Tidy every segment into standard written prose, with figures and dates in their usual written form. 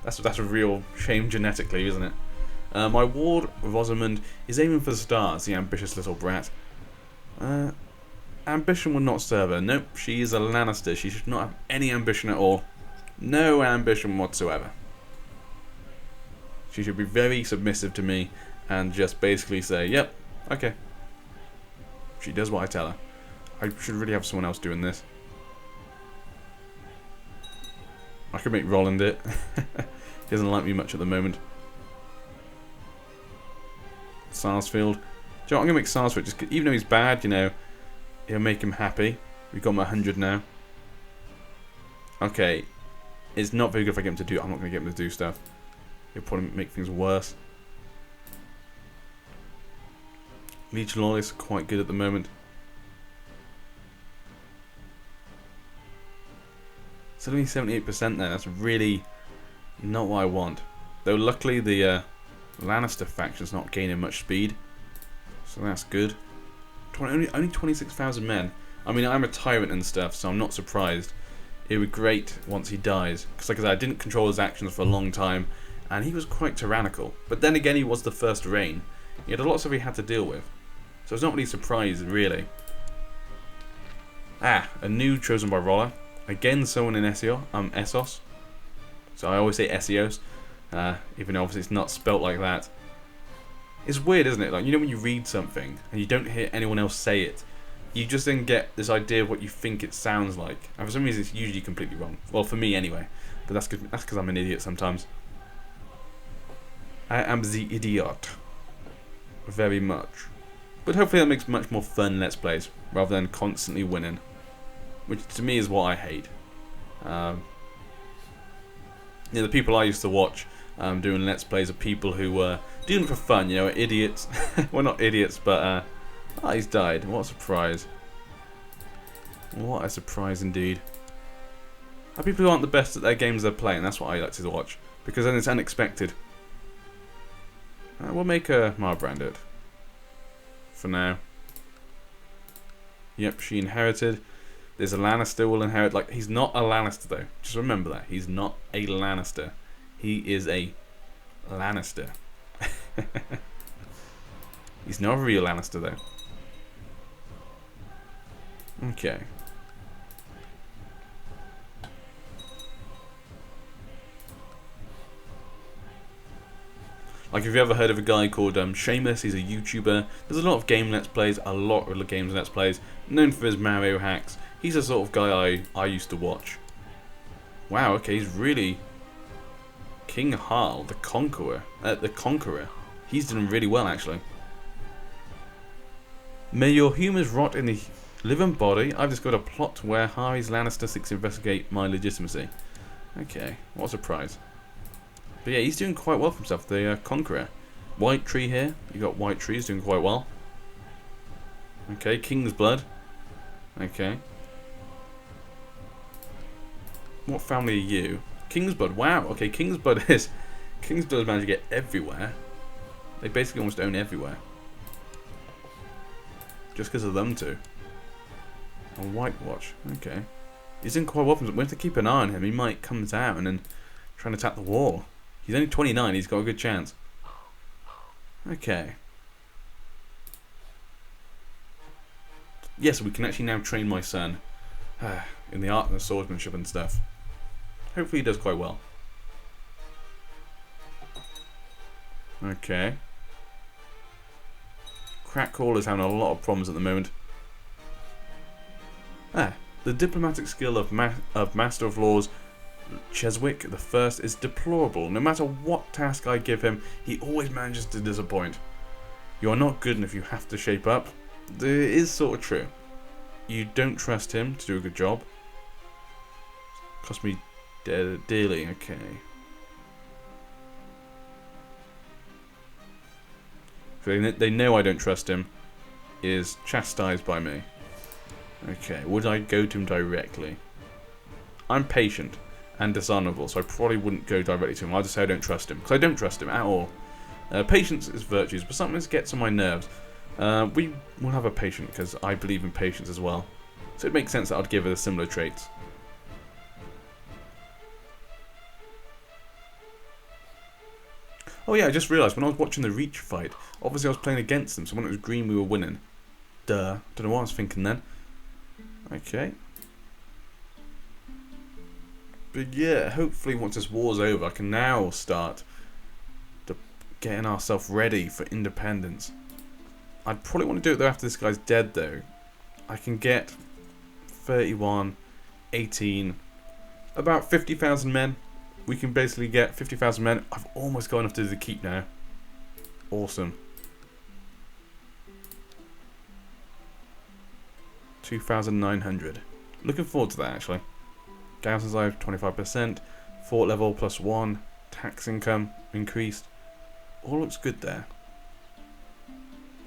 That's a real shame genetically, isn't it? My ward, Rosamund, is aiming for the stars, the ambitious little brat. Ambition will not serve her. Nope, she is a Lannister. She should not have any ambition at all. No ambition whatsoever. She should be very submissive to me and just basically say, yep, okay. She does what I tell her. I should really have someone else doing this. I could make Roland it. He doesn't like me much at the moment. Sarsfield. Do you know what? I'm going to make Sarsfield. Just, even though he's bad, you know, it'll make him happy. We've got him at 100 now. Okay. It's not very good if I get him to do... I'm not going to get him to do stuff. It'll probably make things worse. Legion Loyalists are quite good at the moment. It's only 78% there. That's really not what I want. Though luckily the Lannister faction's not gaining much speed. So that's good. Only 26,000 men. I mean, I'm a tyrant and stuff, so I'm not surprised. It would be great once he dies. Because like I said, I didn't control his actions for a long time. And he was quite tyrannical. But then again, he was the first Reyne. He had a lot of stuff he had to deal with. So it's not really surprised, really. Ah, a new chosen by Roller. Again, someone in Essos. So I always say Essios. Even though obviously it's not spelt like that. It's weird, isn't it? Like, you know when you read something and you don't hear anyone else say it, you just then get this idea of what you think it sounds like. And for some reason it's usually completely wrong. Well, for me anyway. But that's because I'm an idiot sometimes. I am the idiot. Very much. But hopefully that makes much more fun Let's Plays, rather than constantly winning. Which to me is what I hate. The people I used to watch doing Let's Plays are people who were doing it for fun, you know, idiots. Well, not idiots, but... oh, he's died. What a surprise. What a surprise indeed. Are people who aren't the best at their games they're playing, that's what I like to watch. Because then it's unexpected. We'll make a Marbrand it. For now. Yep, she inherited. There's a Lannister will inherit. Like, he's not a Lannister though. Just remember that. He's not a Lannister. He is a Lannister. He's not a real Lannister though. Okay. Like, have you ever heard of a guy called Seamus? He's a YouTuber. There's a lot of game Let's Plays, a lot of games Let's Plays, known for his Mario hacks. He's the sort of guy I used to watch. Wow, okay, he's really... King Harl, the Conqueror. He's doing really well, actually. May your humours rot in the living body. I've discovered a plot where Harry's Lannister seeks to investigate my legitimacy. Okay, what a surprise. But yeah, he's doing quite well for himself, the Conqueror. White Tree here. You got White Tree, he's doing quite well. Okay, King's Blood. Okay. What family are you? King's Blood. Wow. Okay, King's Blood is managed to get everywhere. They basically almost own everywhere. Just because of them two. And White Watch. Okay. He's doing quite well for himself. We have to keep an eye on him. He might come out and then try and attack the wall. He's only 29, he's got a good chance. Okay. Yes, we can actually now train my son in the art of swordsmanship and stuff. Hopefully he does quite well. Okay. Crackcall is having a lot of problems at the moment. The diplomatic skill of Master of Laws Cheswick the First is deplorable. No matter what task I give him, he always manages to disappoint. You are not good enough, you have to shape up. It is sort of true. You don't trust him to do a good job. Cost me dearly, okay. They know I don't trust him. Is chastised by me. Okay, would I go to him directly? I'm patient and dishonourable, so I probably wouldn't go directly to him. I'll just say I don't trust him, because I don't trust him at all. Patience is virtues, but sometimes gets on my nerves. We will have a patient, because I believe in patience as well. So it makes sense that I'd give her the similar traits. Oh yeah, I just realised when I was watching the Reach fight, obviously I was playing against them, so when it was green we were winning. Duh. Don't know what I was thinking then. Okay. But yeah, hopefully once this war's over, I can now start getting ourselves ready for independence. I'd probably want to do it though after this guy's dead though. I can get 31, 18, about 50,000 men. We can basically get 50,000 men. I've almost got enough to do the keep now. Awesome. 2,900. Looking forward to that actually. Garrison's life 25%, fort level +1, tax income increased. All looks good there.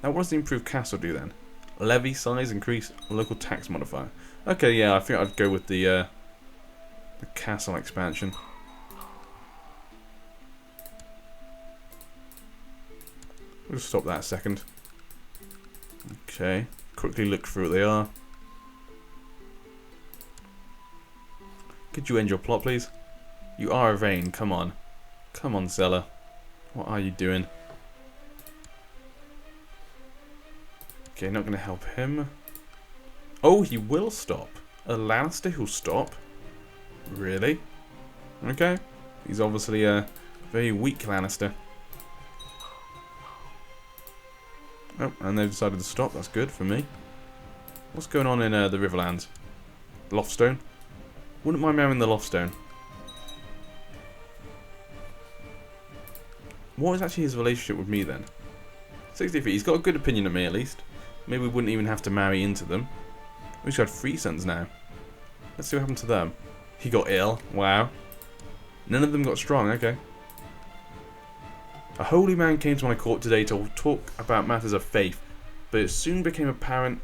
Now what does the improved castle do then? Levy size increase, local tax modifier. Okay, yeah, I think I'd go with the castle expansion. We'll stop that a second. Okay, quickly look through what they are. Could you end your plot, please? You are a Reyne, come on. Come on, Zeller. What are you doing? Okay, not going to help him. Oh, he will stop. A Lannister who'll stop? Really? Okay. He's obviously a very weak Lannister. Oh, and they've decided to stop. That's good for me. What's going on in the Riverlands? Loftstone? Wouldn't mind marrying the Loftstone. What is actually his relationship with me then? 63. He's got a good opinion of me at least. Maybe we wouldn't even have to marry into them. We should have 3 sons now. Let's see what happened to them. He got ill. Wow. None of them got strong. Okay. A holy man came to my court today to talk about matters of faith, but it soon became apparent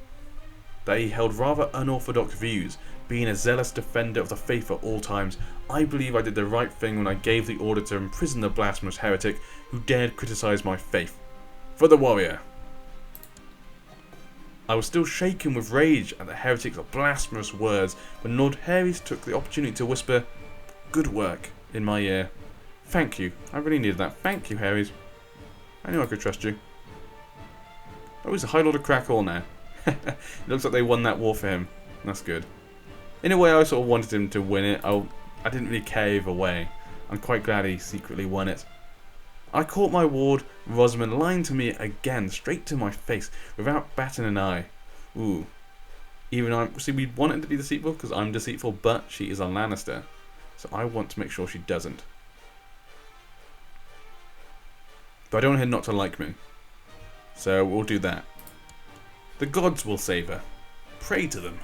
that he held rather unorthodox views. Being a zealous defender of the faith at all times, I believe I did the right thing when I gave the order to imprison the blasphemous heretic who dared criticize my faith. For the warrior! I was still shaken with rage at the heretic's blasphemous words when Lord Harys took the opportunity to whisper, "Good work," in my ear. Thank you. I really needed that. Thank you, Harys. I knew I could trust you. Oh, he's a High Lord of Crackall now. It looks like they won that war for him. That's good. In a way, I sort of wanted him to win it. I didn't really care either way. I'm quite glad he secretly won it. I caught my ward, Rosamund, lying to me again, straight to my face, without batting an eye. Ooh. See, we want it to be deceitful, because I'm deceitful, but she is a Lannister. So I want to make sure she doesn't. But I don't want her not to like me. So we'll do that. The gods will save her. Pray to them.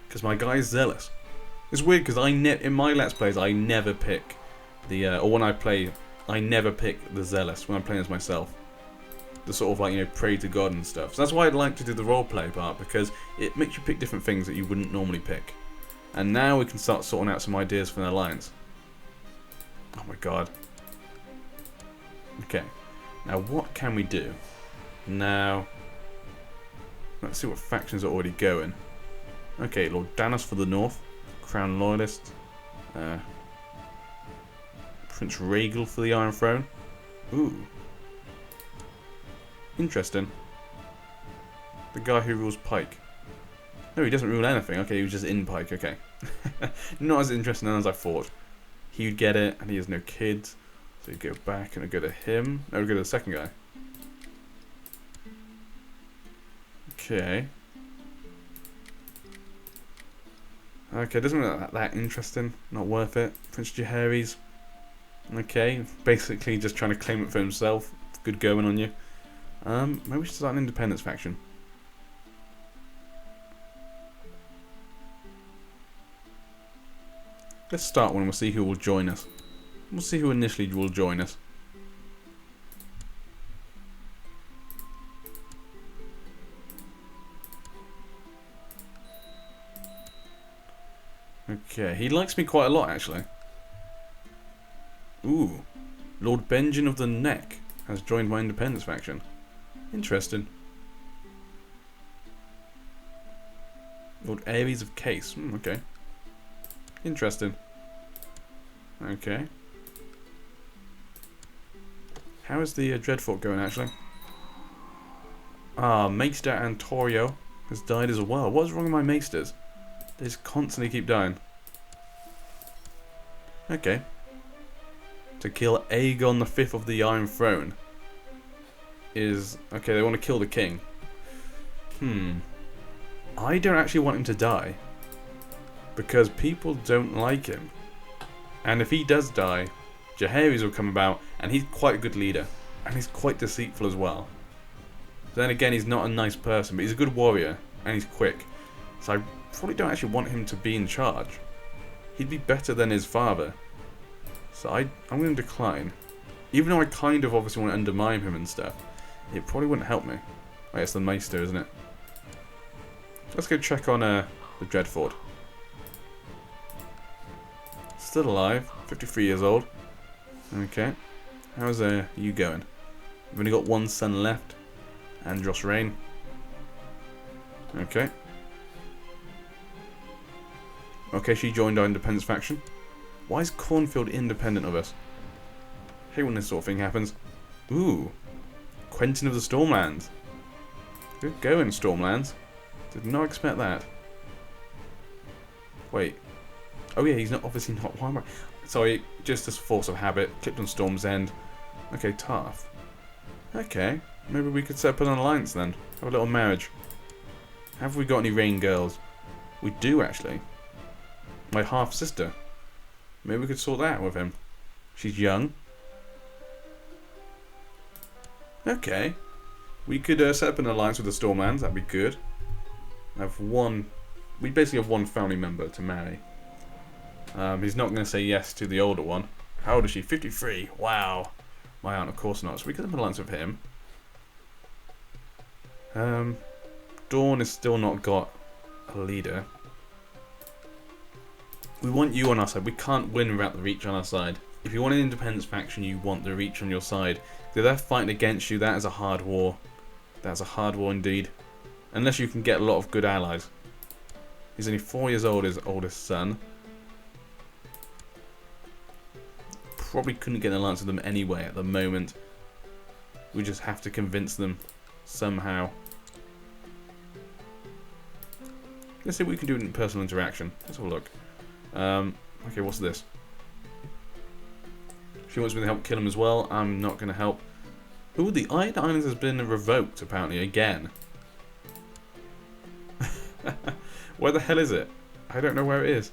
Because my guy is zealous. It's weird because in my Let's Plays I never pick or when I play, I never pick the zealous when I'm playing as myself. The sort of like, you know, pray to God and stuff. So that's why I'd like to do the roleplay part, because it makes you pick different things that you wouldn't normally pick. And now we can start sorting out some ideas for an alliance. Oh my god. Okay. Now what can we do? Now, let's see what factions are already going. Okay, Lord Danos for the north. Crown Loyalist. Prince Rhaegal for the Iron Throne. Ooh. Interesting. The guy who rules Pike. No, he doesn't rule anything. Okay, he was just in Pike. Okay. Not as interesting as I thought. He would get it, and he has no kids. So you go back and go to him. No, we go to the second guy. Okay. Okay, doesn't look that interesting. Not worth it. Prince Jaehaerys. Okay, basically just trying to claim it for himself. Good going on you. Maybe we should start an independence faction. Let's start one and we'll see who will join us. We'll see who initially will join us. Okay, he likes me quite a lot actually. Ooh, Lord Benjen of the Neck has joined my independence faction. Interesting. Lord Ares of Case. Okay. Interesting. Okay. How is the Dreadfort going, actually? Ah, Maester Antorio has died as well. What's wrong with my Maesters? They just constantly keep dying. Okay. To kill Aegon V of the Iron Throne is... Okay, they want to kill the king. I don't actually want him to die. Because people don't like him. And if he does die, Jaehaerys will come about, and he's quite a good leader. And he's quite deceitful as well. Then again, he's not a nice person, but he's a good warrior, and he's quick. So I probably don't actually want him to be in charge. He'd be better than his father. So I'm going to decline. Even though I kind of obviously want to undermine him and stuff, it probably wouldn't help me. Oh, it's the Maester, isn't it? Let's go check on the Dreadfort. Still alive, 53 years old. Okay. How's you going? You've only got one son left. Andros Reyne. Okay. Okay, she joined our independence faction. Why is Cornfield independent of us? I hate when this sort of thing happens. Ooh. Quentin of the Stormlands. Good going, Stormlands. Did not expect that. Wait. Oh yeah, he's not obviously not. Why am I? Sorry, just as force of habit. Clicked on Storm's End. Okay, Tarth. Okay, maybe we could set up an alliance then. Have a little marriage. Have we got any Reyne girls? We do actually. My half sister. Maybe we could sort that out with him. She's young. Okay. We could set up an alliance with the Stormlands. That'd be good. We basically have one family member to marry. He's not going to say yes to the older one. How old is she? 53. Wow. My aunt, of course not. So we could have an alliance with him. Dawn has still not got a leader. We want you on our side. We can't win without the Reach on our side. If you want an independence faction, you want the Reach on your side. If they're fighting against you, that is a hard war. That's a hard war indeed. Unless you can get a lot of good allies. He's only 4 years old, his oldest son. Probably couldn't get an alliance with them anyway at the moment. We just have to convince them somehow. Let's see what we can do in personal interaction. Let's have a look. Okay, what's this? She wants me to help kill him as well. I'm not going to help. Ooh, the Iron Islands has been revoked, apparently, again. Where the hell is it? I don't know where it is.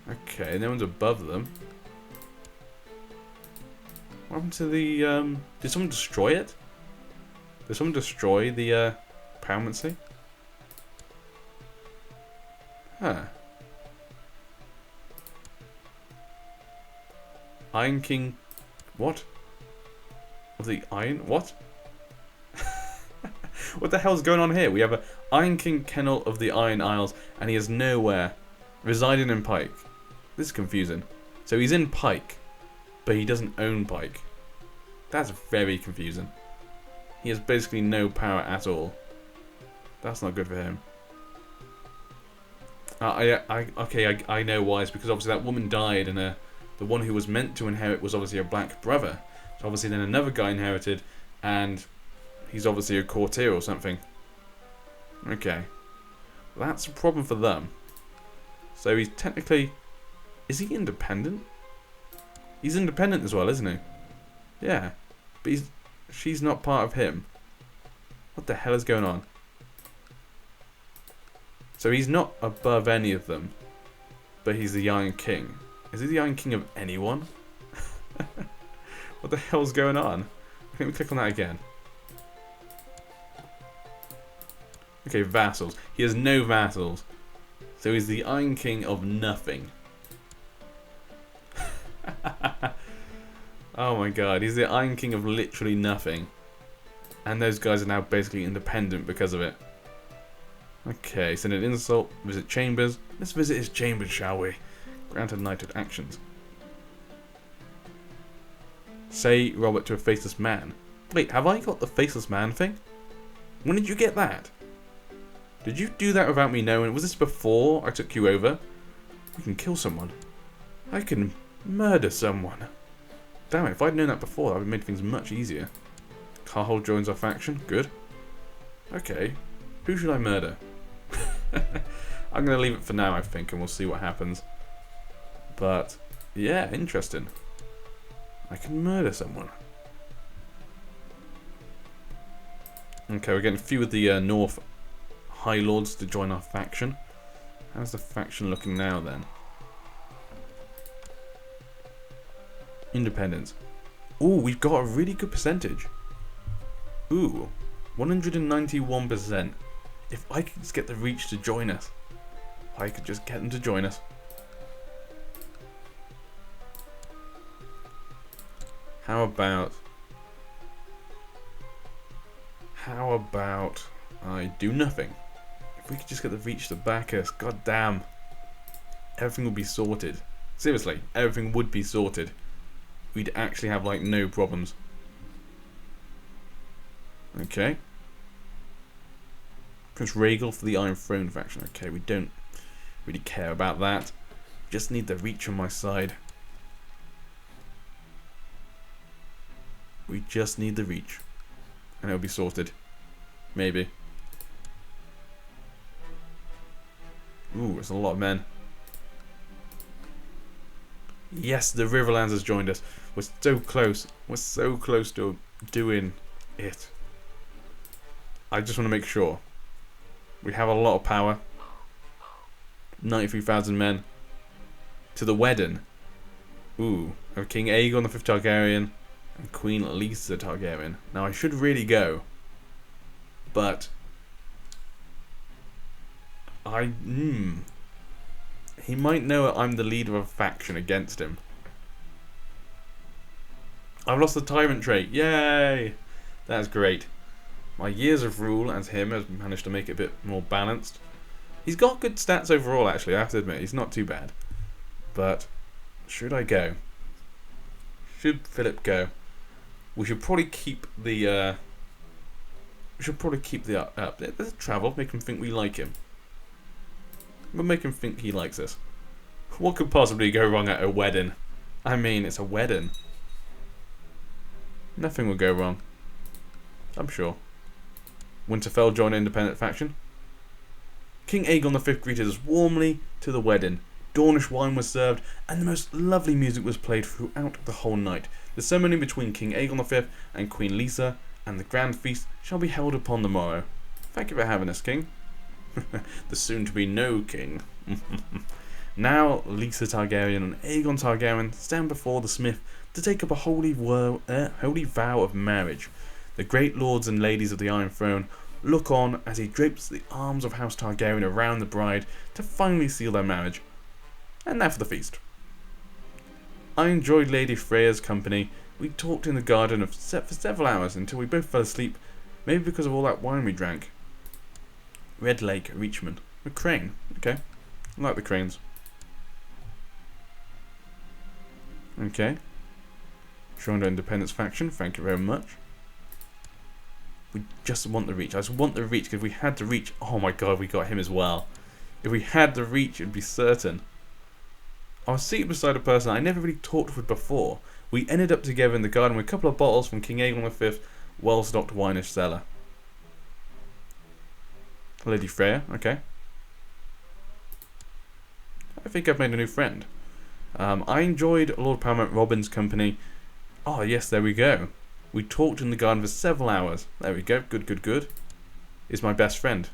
Okay, no one's above them. What happened to the, did someone destroy it? Did someone destroy the, Paramountcy? Huh. Iron King... What? Of the Iron... What? What the hell's going on here? We have a Iron King Kennel of the Iron Isles, and he is nowhere. Residing in Pike. This is confusing. So he's in Pike, but he doesn't own Pike. That's very confusing. He has basically no power at all. That's not good for him. I know why. It's because obviously that woman died, and the one who was meant to inherit was obviously a black brother. So obviously then another guy inherited, and he's obviously a courtier or something. Okay. That's a problem for them. So he's technically... Is he independent? He's independent as well, isn't he? Yeah. But she's not part of him. What the hell is going on? So he's not above any of them. But he's the Iron King. Is he the Iron King of anyone? What the hell's going on? Let me click on that again. Okay, vassals. He has no vassals. So he's the Iron King of nothing. Oh my god, he's the Iron King of literally nothing. And those guys are now basically independent because of it. Okay, send an insult, visit chambers. Let's visit his chambers, shall we? Granted knighted actions. Say Robert to a faceless man. Wait, have I got the faceless man thing? When did you get that? Did you do that without me knowing? Was this before I took you over? We can kill someone. I can murder someone. Damn it, if I'd known that before, that would have made things much easier. Carhold joins our faction. Good. Okay. Who should I murder? I'm going to leave it for now, I think, and we'll see what happens. But, yeah, interesting. I can murder someone. Okay, we're getting a few of the North High Lords to join our faction. How's the faction looking now, then? Independence. Ooh, we've got a really good percentage. Ooh, 191%. If I could just get the Reach to join us. I could just get them to join us. How about I do nothing? If we could just get the Reach to back us, god damn. Everything would be sorted. Seriously, everything would be sorted. We'd actually have like no problems. Okay. Prince Rhaegal for the Iron Throne faction. Okay, we don't really care about that. Just need the Reach on my side. We just need the Reach. And it'll be sorted. Maybe. Ooh, there's a lot of men. Yes, the Riverlands has joined us. We're so close. We're so close to doing it. I just want to make sure. We have a lot of power. 93,000 men. To the wedding. Ooh, we have King Aegon the 5th Targaryen and Queen Lisa Targaryen. Now I should really go. But he might know I'm the leader of a faction against him. I've lost the tyrant trait. Yay! That's great. My years of rule as him has managed to make it a bit more balanced. He's got good stats overall, actually, I have to admit. He's not too bad. But should I go? Should Philip go? We should probably keep the up. Let's travel, make him think we like him. We'll make him think he likes us. What could possibly go wrong at a wedding? I mean, it's a wedding. Nothing will go wrong. I'm sure. Winterfell joined an independent faction. King Aegon V greeted us warmly to the wedding. Dornish wine was served, and the most lovely music was played throughout the whole night. The ceremony between King Aegon V and Queen Lisa and the grand feast shall be held upon the morrow. Thank you for having us, King. The soon-to-be no king. Now Lisa Targaryen and Aegon Targaryen stand before the smith to take up a holy vow of marriage. The great lords and ladies of the Iron Throne look on as he drapes the arms of House Targaryen around the bride to finally seal their marriage. And now for the feast. I enjoyed Lady Freya's company. We talked in the garden for several hours until we both fell asleep, maybe because of all that wine we drank. Red Lake, Reachman. A crane. Okay. I like the cranes. Okay. Joined our independence faction. Thank you very much. We just want the Reach. I just want the Reach, because if we had the Reach... Oh my god, we got him as well. If we had the Reach, it'd be certain. I was seated beside a person I never really talked with before. We ended up together in the garden with a couple of bottles from King Aegon V's well-stocked wine-ish cellar. Lady Freya, okay. I think I've made a new friend. I enjoyed Lord Paramount Robin's company. Oh yes, there we go. We talked in the garden for several hours. There we go, good, good, good. Is my best friend.